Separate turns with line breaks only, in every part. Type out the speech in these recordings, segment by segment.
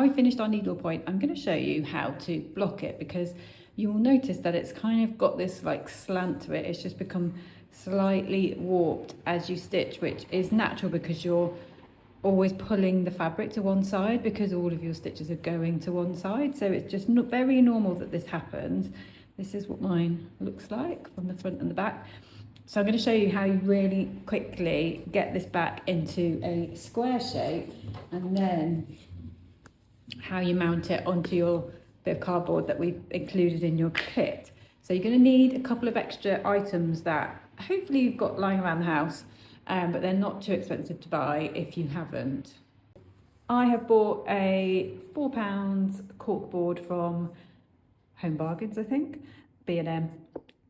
we finished our needlepoint, I'm going to show you how to block it, because you will notice that it's kind of got this like slant to it. It's just become slightly warped as you stitch, which is natural because you're always pulling the fabric to one side because all of your stitches are going to one side. So it's just not very normal that this happens. This is what mine looks like on the front and the back. So I'm going to show you how you really quickly get this back into a square shape, and then how you mount it onto your bit of cardboard that we've included in your kit. So you're going to need a couple of extra items that hopefully you've got lying around the house, but they're not too expensive to buy if you haven't. I have bought a £4 corkboard from Home Bargains, I think, B&M,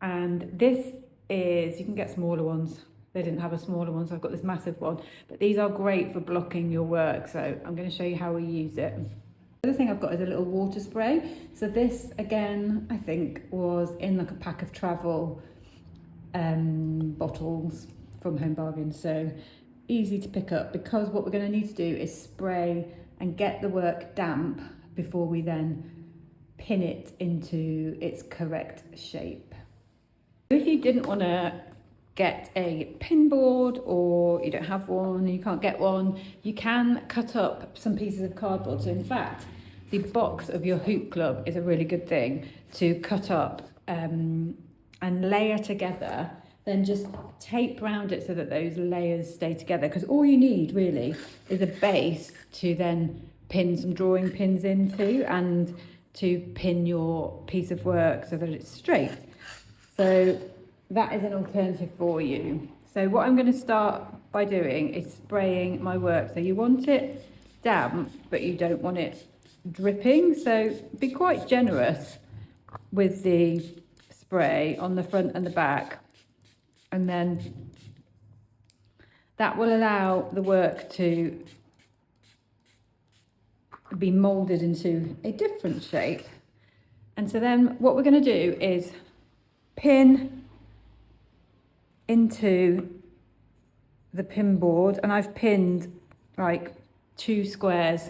and this is, you can get smaller ones. They didn't have a smaller one, so I've got this massive one, but these are great for blocking your work, so I'm going to show you how we use it. The other thing I've got is a little water spray. So this, again, I think was in like a pack of travel bottles from Home Bargains, so easy to pick up, because what we're going to need to do is spray and get the work damp before we then pin it into its correct shape. If you didn't want to get a pin board, or you don't have one, you can't get one, you can cut up some pieces of cardboard. So in fact, the box of your hoop club is a really good thing to cut up and layer together. Then just tape around it so that those layers stay together, because all you need really is a base to then pin some drawing pins into, and to pin your piece of work so that it's straight. So that is an alternative for you. So what I'm going to start by doing is spraying my work. So you want it damp, but you don't want it dripping. So be quite generous with the spray on the front and the back. And then that will allow the work to be moulded into a different shape. And so then what we're going to do is pin into the pin board, and I've pinned like 2 squares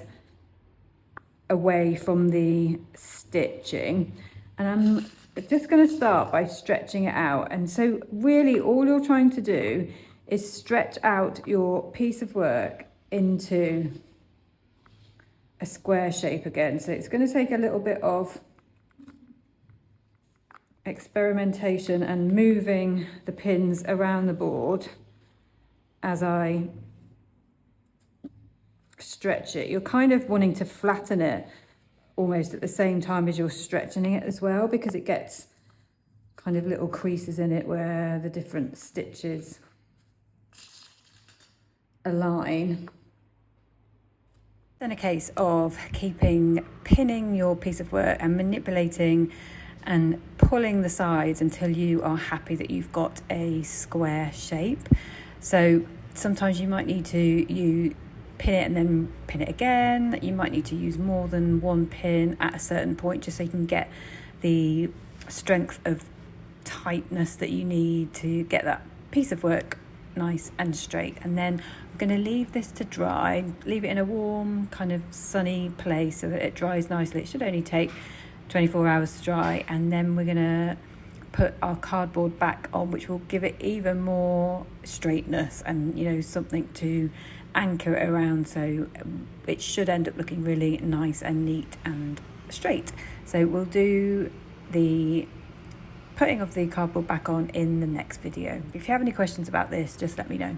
away from the stitching, and I'm just going to start by stretching it out. And so really all you're trying to do is stretch out your piece of work into a square shape again. So it's going to take a little bit of experimentation and moving the pins around the board as I stretch it. You're kind of wanting to flatten it almost at the same time as you're stretching it as well, because it gets kind of little creases in it where the different stitches align. Then a case of pinning your piece of work and manipulating and pulling the sides until you are happy that you've got a square shape. So sometimes you might need to pin it and then pin it again. You might need to use more than one pin at a certain point, just so you can get the strength of tightness that you need to get that piece of work nice and straight. And then I'm going to leave this to dry, leave it in a warm kind of sunny place so that it dries nicely. It should only take 24 hours to dry, and then we're going to put our cardboard back on, which will give it even more straightness and, you know, something to anchor it around. So it should end up looking really nice and neat and straight. So we'll do the putting of the cardboard back on in the next video. If you have any questions about this, just let me know.